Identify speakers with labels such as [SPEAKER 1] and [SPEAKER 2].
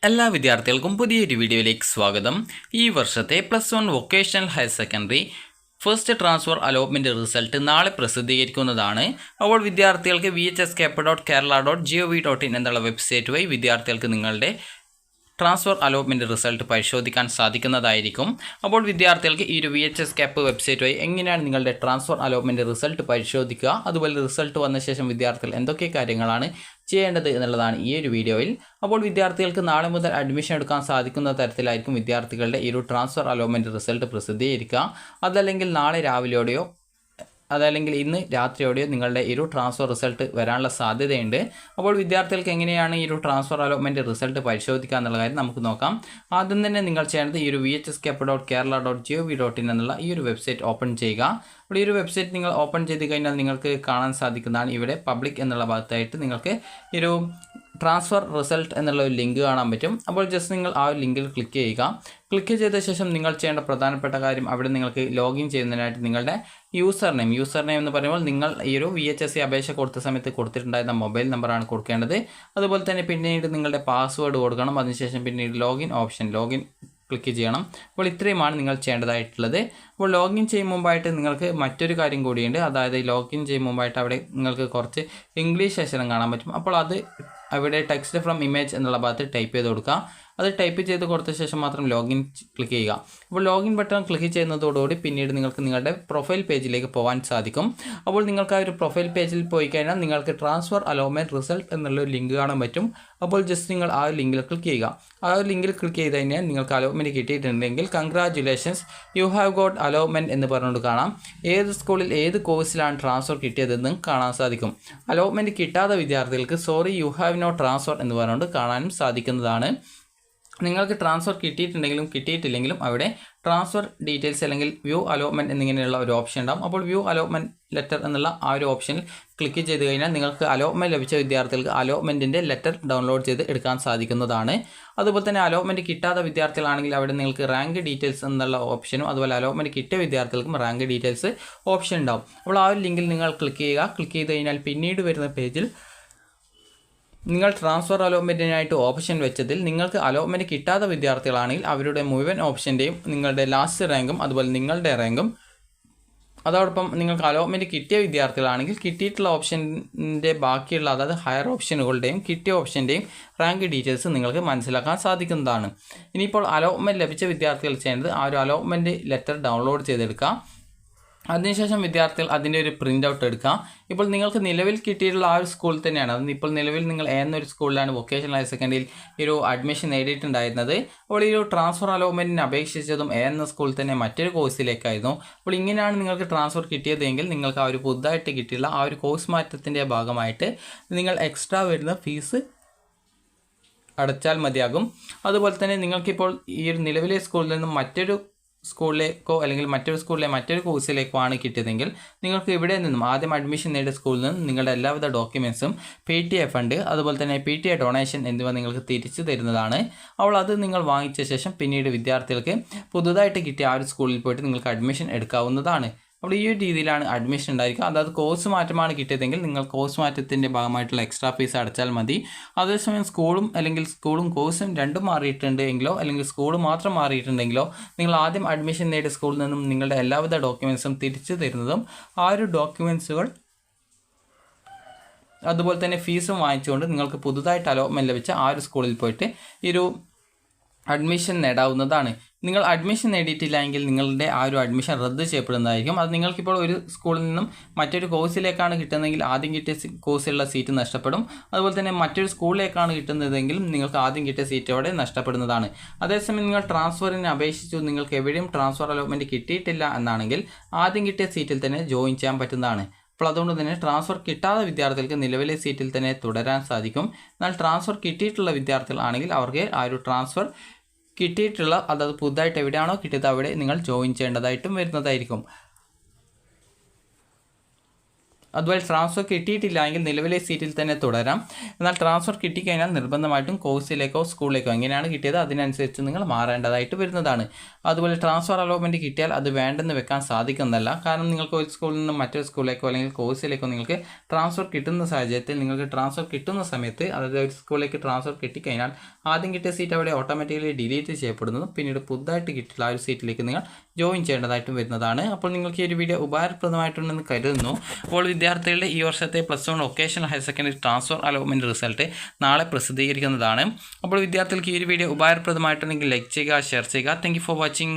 [SPEAKER 1] എല്ലാ വിദ്യാർത്ഥികൾക്കും പുതിയൊരു വീഡിയോയിലേക്ക് സ്വാഗതം. ഈ വർഷത്തെ +1 vocational higher secondary first transfer allotment result നാളെ പ്രസിദ്ധീകരിക്കുന്നതാണ്. അപ്പോൾ വിദ്യാർത്ഥികൾക്ക് vhskep.kerala.gov.in എന്നുള്ള വെബ്സൈറ്റ് വഴി വിദ്യാർത്ഥികൾക്ക് നിങ്ങളുടെ ട്രാൻസ്ഫർ അലോട്ട്മെൻറ്റ് റിസൾട്ട് പരിശോധിക്കാൻ സാധിക്കുന്നതായിരിക്കും. അപ്പോൾ വിദ്യാർത്ഥികൾക്ക് ഈ ഒരു vhskep വെബ്സൈറ്റ് വഴി എങ്ങനെയാണ് നിങ്ങളുടെ ട്രാൻസ്ഫർ അലോട്ട്മെൻറ്റ് റിസൾട്ട് പരിശോധിക്കുക, അതുപോലെ റിസൾട്ട് വന്ന ശേഷം വിദ്യാർത്ഥികൾ എന്തൊക്കെ കാര്യങ്ങളാണ് ചെയ്യേണ്ടത് എന്നുള്ളതാണ് ഈ ഒരു വീഡിയോയിൽ. അപ്പോൾ വിദ്യാർത്ഥികൾക്ക് നാളെ മുതൽ അഡ്മിഷൻ എടുക്കാൻ സാധിക്കുന്ന തരത്തിലായിരിക്കും വിദ്യാർത്ഥികളുടെ ഈ ഒരു ട്രാൻസ്ഫർ അലോട്ട്മെൻറ്റ് റിസൾട്ട് പ്രസിദ്ധീകരിക്കുക. അതല്ലെങ്കിൽ നാളെ രാവിലെയോടെയോ അതല്ലെങ്കിൽ ഇന്ന് രാത്രിയോടെയോ നിങ്ങളുടെ ഈ ഒരു ട്രാൻസ്ഫർ റിസൾട്ട് വരാനുള്ള സാധ്യതയുണ്ട്. അപ്പോൾ വിദ്യാർത്ഥികൾക്ക് എങ്ങനെയാണ് ഈ ഒരു ട്രാൻസ്ഫർ അലോട്ട്മെൻറ്റ് റിസൾട്ട് പരിശോധിക്കുക എന്നുള്ള കാര്യം നമുക്ക് നോക്കാം. ആദ്യം തന്നെ നിങ്ങൾ ചെയ്യേണ്ടത് ഈ ഒരു vhskep.kerala.gov.in എന്നുള്ള ഈ ഒരു വെബ്സൈറ്റ് ഓപ്പൺ ചെയ്യുക. അപ്പോൾ ഈ ഒരു വെബ്സൈറ്റ് നിങ്ങൾ ഓപ്പൺ ചെയ്ത് കഴിഞ്ഞാൽ നിങ്ങൾക്ക് കാണാൻ സാധിക്കുന്നതാണ് ഇവിടെ പബ്ലിക് എന്നുള്ള ഭാഗത്തായിട്ട് നിങ്ങൾക്ക് ഈ ഒരു ട്രാൻസ്ഫർ റിസൾട്ട് എന്നുള്ള ഒരു ലിങ്ക് കാണാൻ പറ്റും. അപ്പോൾ ജസ്റ്റ് നിങ്ങൾ ആ ഒരു ലിങ്കിൽ ക്ലിക്ക് ചെയ്യുക. ക്ലിക്ക് ചെയ്ത ശേഷം നിങ്ങൾ ചെയ്യേണ്ട പ്രധാനപ്പെട്ട കാര്യം അവിടെ നിങ്ങൾക്ക് ലോഗിൻ ചെയ്യുന്നതിനായിട്ട് നിങ്ങളുടെ യൂസർ നെയിം എന്ന് പറയുമ്പോൾ നിങ്ങൾ ഈ ഒരു VHSC അപേക്ഷ കൊടുത്ത സമയത്ത് കൊടുത്തിട്ടുണ്ടായിരുന്ന മൊബൈൽ നമ്പറാണ് കൊടുക്കേണ്ടത്. അതുപോലെ തന്നെ പിന്നീട് നിങ്ങളുടെ പാസ്വേഡ് കൊടുക്കണം. അതിനുശേഷം പിന്നീട് ലോഗിൻ ക്ലിക്ക് ചെയ്യണം. അപ്പോൾ ഇത്രയുമാണ് നിങ്ങൾ ചെയ്യേണ്ടതായിട്ടുള്ളത്. അപ്പോൾ ലോഗിൻ ചെയ്യും മുമ്പായിട്ട് നിങ്ങൾക്ക് മറ്റൊരു കാര്യം കൂടിയുണ്ട്. അതായത് ലോഗിൻ ചെയ്യും മുമ്പായിട്ട് അവിടെ നിങ്ങൾക്ക് കുറച്ച് ഇംഗ്ലീഷ് അക്ഷരം കാണാൻ പറ്റും. അപ്പോൾ അത് അവിടെ ടെക്സ്റ്റ് ഫ്രം ഇമേജ് എന്നുള്ള ഭാഗത്ത് ടൈപ്പ് ചെയ്ത് കൊടുക്കുക. അത് ടൈപ്പ് ചെയ്ത് കൊടുത്ത ശേഷം മാത്രം ലോഗിൻ ക്ലിക്ക് ചെയ്യുക. അപ്പോൾ ലോഗിൻ ബട്ടൺ ക്ലിക്ക് ചെയ്യുന്നതോടുകൂടി പിന്നീട് നിങ്ങൾക്ക് നിങ്ങളുടെ പ്രൊഫൈൽ പേജിലേക്ക് പോകാൻ സാധിക്കും. അപ്പോൾ നിങ്ങൾക്ക് ആ ഒരു പ്രൊഫൈൽ പേജിൽ പോയി കഴിഞ്ഞാൽ നിങ്ങൾക്ക് ട്രാൻസ്ഫർ അലോട്ട്മെൻറ്റ് റിസൾട്ട് എന്നുള്ളൊരു ലിങ്ക് കാണാൻ പറ്റും. അപ്പോൾ ജസ്റ്റ് നിങ്ങൾ ആ ഒരു ലിങ്കിൽ ക്ലിക്ക് ചെയ്യുക. ആ ഒരു ലിങ്കിൽ ക്ലിക്ക് ചെയ്ത് കഴിഞ്ഞാൽ നിങ്ങൾക്ക് അലോട്ട്മെൻറ്റ് കിട്ടിയിട്ടുണ്ടെങ്കിൽ congratulations you have got allotment എന്ന് പറഞ്ഞുകൊണ്ട് കാണാം. ഏത് സ്കൂളിൽ ഏത് കോഴ്സിലാണ് ട്രാൻസ്ഫർ കിട്ടിയതെന്നും കാണാൻ സാധിക്കും. അലോട്ട്മെൻറ്റ് കിട്ടാത്ത വിദ്യാർത്ഥികൾക്ക് sorry you have no transfer എന്ന് പറഞ്ഞുകൊണ്ട് കാണാനും സാധിക്കുന്നതാണ്. നിങ്ങൾക്ക് ട്രാൻസ്ഫർ കിട്ടിയിട്ടുണ്ടെങ്കിലും കിട്ടിയിട്ടില്ലെങ്കിലും അവിടെ ട്രാൻസ്ഫർ ഡീറ്റെയിൽസ് അല്ലെങ്കിൽ വ്യൂ അലോട്ട്മെൻറ്റ് എന്നിങ്ങനെയുള്ള ഒരു ഓപ്ഷൻ ഉണ്ടാകും. അപ്പോൾ വ്യൂ അലോട്ട്മെൻറ്റ് ലെറ്റർ എന്നുള്ള ആ ഒരു ഓപ്ഷനിൽ ക്ലിക്ക് ചെയ്ത് കഴിഞ്ഞാൽ നിങ്ങൾക്ക് അലോട്ട്മെൻറ്റ് ലഭിച്ച വിദ്യാർത്ഥികൾക്ക് അലോട്ട്മെൻറ്റിൻ്റെ ലെറ്റർ ഡൗൺലോഡ് ചെയ്ത് എടുക്കാൻ സാധിക്കുന്നതാണ്. അതുപോലെ തന്നെ അലോട്ട്മെൻറ്റ് കിട്ടാത്ത വിദ്യാർത്ഥികളാണെങ്കിൽ അവിടെ നിങ്ങൾക്ക് റാങ്ക് ഡീറ്റെയിൽസ് എന്നുള്ള ഓപ്ഷനും അതുപോലെ അലോട്ട്മെൻറ്റ് കിട്ടിയ വിദ്യാർത്ഥികൾക്കും റാങ്ക് ഡീറ്റെയിൽസ് ഓപ്ഷൻ ഉണ്ടാവും. അപ്പോൾ ആ ഒരു ലിങ്കിൽ നിങ്ങൾ ക്ലിക്ക് ചെയ്യുക. ക്ലിക്ക് ചെയ്ത് കഴിഞ്ഞാൽ പിന്നീട് വരുന്ന പേജിൽ നിങ്ങൾ ട്രാൻസ്ഫർ അലോട്ട്മെൻറ്റിനായിട്ട് ഓപ്ഷൻ വെച്ചതിൽ നിങ്ങൾക്ക് അലോട്ട്മെൻറ്റ് കിട്ടാത്ത വിദ്യാർത്ഥികളാണെങ്കിൽ അവരുടെ മുഴുവൻ ഓപ്ഷൻ്റെയും നിങ്ങളുടെ ലാസ്റ്റ് റാങ്കും അതുപോലെ നിങ്ങളുടെ റാങ്കും അതോടൊപ്പം നിങ്ങൾക്ക് അലോട്ട്മെൻറ്റ് കിട്ടിയ വിദ്യാർത്ഥികളാണെങ്കിൽ കിട്ടിയിട്ടുള്ള ഓപ്ഷൻ്റെ ബാക്കിയുള്ള അതായത് ഹയർ ഓപ്ഷനുകളുടെയും കിട്ടിയ ഓപ്ഷൻ്റെയും റാങ്ക് ഡീറ്റെയിൽസ് നിങ്ങൾക്ക് മനസ്സിലാക്കാൻ സാധിക്കുന്നതാണ്. ഇനിയിപ്പോൾ അലോട്ട്മെൻറ്റ് ലഭിച്ച വിദ്യാർത്ഥികൾ ചെയ്യേണ്ടത് ആ ഒരു അലോട്ട്മെൻറ്റ് ലെറ്റർ ഡൗൺലോഡ് ചെയ്തെടുക്കുക. അതിനുശേഷം വിദ്യാർത്ഥികൾ അതിൻ്റെ ഒരു പ്രിൻ്റ് ഔട്ട് എടുക്കുക. ഇപ്പോൾ നിങ്ങൾക്ക് നിലവിൽ കിട്ടിയിട്ടുള്ള ആ ഒരു സ്കൂളിൽ തന്നെയാണ്. അത് ഇപ്പോൾ നിലവിൽ നിങ്ങൾ എന്നൊരു സ്കൂളിലാണ് വൊക്കേഷണൽ ഹയർ സെക്കൻഡറിയിൽ ഈ ഒരു അഡ്മിഷൻ നേടിയിട്ടുണ്ടായിരുന്നത്. അപ്പോൾ ഈ ഒരു ട്രാൻസ്ഫർ അലോട്ട്മെൻറ്റിന് അപേക്ഷിച്ചതും എന്ന സ്കൂളിൽ തന്നെ മറ്റൊരു കോഴ്സിലേക്കായിരുന്നു. അപ്പോൾ ഇങ്ങനെയാണ് നിങ്ങൾക്ക് ട്രാൻസ്ഫർ കിട്ടിയതെങ്കിൽ നിങ്ങൾക്ക് ആ ഒരു പുതുതായിട്ട് കിട്ടിയുള്ള ആ ഒരു കോഴ്സ് മാറ്റത്തിൻ്റെ ഭാഗമായിട്ട് നിങ്ങൾ എക്സ്ട്രാ വരുന്ന ഫീസ് അടച്ചാൽ മതിയാകും. അതുപോലെ തന്നെ നിങ്ങൾക്കിപ്പോൾ ഈ ഒരു നിലവിലെ സ്കൂളിൽ നിന്നും മറ്റൊരു സ്കൂളിലേക്കോ അല്ലെങ്കിൽ മറ്റൊരു സ്കൂളിലെ മറ്റൊരു കോഴ്സിലേക്കോ ആണ് കിട്ടിയതെങ്കിൽ നിങ്ങൾക്ക് ഇവിടെ നിന്നും ആദ്യം അഡ്മിഷൻ നേടിയ സ്കൂളിൽ നിന്നും നിങ്ങളുടെ എല്ലാവിധ ഡോക്യുമെൻറ്റ്സും PTA ഫണ്ട് അതുപോലെ തന്നെ PTA ഡൊണേഷൻ എന്നിവ നിങ്ങൾക്ക് തിരിച്ചു തരുന്നതാണ്. അപ്പോൾ അത് നിങ്ങൾ വാങ്ങിച്ച ശേഷം പിന്നീട് വിദ്യാർത്ഥികൾക്ക് പുതുതായിട്ട് കിട്ടിയ ആ ഒരു സ്കൂളിൽ പോയിട്ട് നിങ്ങൾക്ക് അഡ്മിഷൻ എടുക്കാവുന്നതാണ്. അപ്പോൾ ഈ ഒരു രീതിയിലാണ് അഡ്മിഷൻ ഉണ്ടായിരിക്കുക. അതായത് കോഴ്സ് മാറ്റമാണ് കിട്ടിയതെങ്കിൽ നിങ്ങൾ കോഴ്സ് മാറ്റത്തിൻ്റെ ഭാഗമായിട്ടുള്ള എക്സ്ട്രാ ഫീസ് അടച്ചാൽ മതി. അതേസമയം സ്കൂളും കോഴ്സും രണ്ടും മാറിയിട്ടുണ്ട് എങ്കിലോ അല്ലെങ്കിൽ സ്കൂൾ മാത്രം മാറിയിട്ടുണ്ടെങ്കിലോ നിങ്ങൾ ആദ്യം അഡ്മിഷൻ നേടിയ സ്കൂളിൽ നിന്നും നിങ്ങളുടെ എല്ലാവിധ ഡോക്യുമെൻറ്റ്സും തിരിച്ചു തരുന്നതും ആ ഒരു ഡോക്യുമെൻറ്റ്സുകൾ അതുപോലെ തന്നെ ഫീസും വാങ്ങിച്ചുകൊണ്ട് നിങ്ങൾക്ക് പുതുതായിട്ട് അലോട്ട്മെൻറ്റ് ലഭിച്ച ആ ഒരു സ്കൂളിൽ പോയിട്ട് ഈ ഒരു അഡ്മിഷൻ നേടാവുന്നതാണ്. നിങ്ങൾ അഡ്മിഷൻ നേടിയിട്ടില്ല എങ്കിൽ നിങ്ങളുടെ ആ ഒരു അഡ്മിഷൻ റദ്ദ് ചെയ്യപ്പെടുന്നതായിരിക്കും. അത് നിങ്ങൾക്കിപ്പോൾ ഒരു സ്കൂളിൽ നിന്നും മറ്റൊരു കോഴ്സിലേക്കാണ് കിട്ടുന്നതെങ്കിൽ ആദ്യം കിട്ടിയ കോഴ്സിലുള്ള സീറ്റ് നഷ്ടപ്പെടും. അതുപോലെ തന്നെ മറ്റൊരു സ്കൂളിലേക്കാണ് കിട്ടുന്നതെങ്കിൽ നിങ്ങൾക്ക് ആദ്യം കിട്ടിയ സീറ്റ് അവിടെ നഷ്ടപ്പെടുന്നതാണ്. അതേസമയം നിങ്ങൾ ട്രാൻസ്ഫറിന് അപേക്ഷിച്ചു നിങ്ങൾക്ക് എവിടെയും ട്രാൻസ്ഫർ അലോട്ട്മെൻറ്റ് കിട്ടിയിട്ടില്ല എന്നാണെങ്കിൽ ആദ്യം കിട്ടിയ സീറ്റിൽ തന്നെ ജോയിൻ ചെയ്യാൻ പറ്റുന്നതാണ്. അപ്പോൾ അതുകൊണ്ട് തന്നെ ട്രാൻസ്ഫർ കിട്ടാത്ത വിദ്യാർത്ഥികൾക്ക് നിലവിലെ സീറ്റിൽ തന്നെ തുടരാൻ സാധിക്കും. എന്നാൽ ട്രാൻസ്ഫർ കിട്ടിയിട്ടുള്ള വിദ്യാർത്ഥികളാണെങ്കിൽ അവർക്ക് ആ ഒരു ട്രാൻസ്ഫർ കിട്ടിയിട്ടുള്ള അതായത് പുതുതായിട്ട് എവിടെയാണോ കിട്ടിയത് അവിടെ നിങ്ങൾ ജോയിൻ ചെയ്യേണ്ടതായിട്ടും വരുന്നതായിരിക്കും. അതുപോലെ ട്രാൻസ്ഫർ കിട്ടിയിട്ടില്ല എങ്കിൽ നിലവിലെ സീറ്റിൽ തന്നെ തുടരാം. എന്നാൽ ട്രാൻസ്ഫർ കിട്ടിക്കഴിഞ്ഞാൽ നിർബന്ധമായിട്ടും കോഴ്സിലേക്കോ സ്കൂളിലേക്കോ എങ്ങനെയാണ് കിട്ടിയത് അതിനനുസരിച്ച് നിങ്ങൾ മാറേണ്ടതായിട്ട് വരുന്നതാണ്. അതുപോലെ ട്രാൻസ്ഫർ അലോട്ട്മെൻറ്റ് കിട്ടിയാൽ അത് വേണ്ടെന്ന് വെക്കാൻ സാധിക്കുന്നതല്ല. കാരണം നിങ്ങൾക്ക് ഒരു സ്കൂളിൽ നിന്ന് മറ്റൊരു സ്കൂളിലേക്കോ അല്ലെങ്കിൽ കോഴ്സിലേക്കോ നിങ്ങൾക്ക് ട്രാൻസ്ഫർ കിട്ടുന്ന സാഹചര്യത്തിൽ നിങ്ങൾക്ക് ട്രാൻസ്ഫർ കിട്ടുന്ന സമയത്ത് അതായത് ഒരു സ്കൂളിലേക്ക് ട്രാൻസ്ഫർ കിട്ടിക്കഴിഞ്ഞാൽ ആദ്യം കിട്ടിയ സീറ്റ് അവിടെ ഓട്ടോമാറ്റിക്കലി ഡിലീറ്റ് ചെയ്യപ്പെടുന്നതും പിന്നീട് പുതുതായിട്ട് കിട്ടിയിട്ടുള്ള ആ ഒരു സീറ്റിലേക്ക് നിങ്ങൾ ജോയിൻ ചെയ്യേണ്ടതായിട്ടും വരുന്നതാണ്. അപ്പോൾ നിങ്ങൾക്ക് ഈ ഒരു വീഡിയോ ഉപകാരപ്രദമായിട്ടുണ്ടെന്ന് കരുതുന്നു. അപ്പോൾ വിദ്യാർത്ഥികളുടെ ഈ വർഷത്തെ +1 vocational higher secondary transfer allotment result നാളെ പ്രസിദ്ധീകരിക്കുന്നതാണ്. അപ്പോൾ വിദ്യാർത്ഥികൾക്ക് ഈ ഒരു വീഡിയോ ഉപകാരപ്രദമായിട്ടുണ്ടെങ്കിൽ ലൈക്ക് ചെയ്യുക, ഷെയർ ചെയ്യുക. Thank you for watching.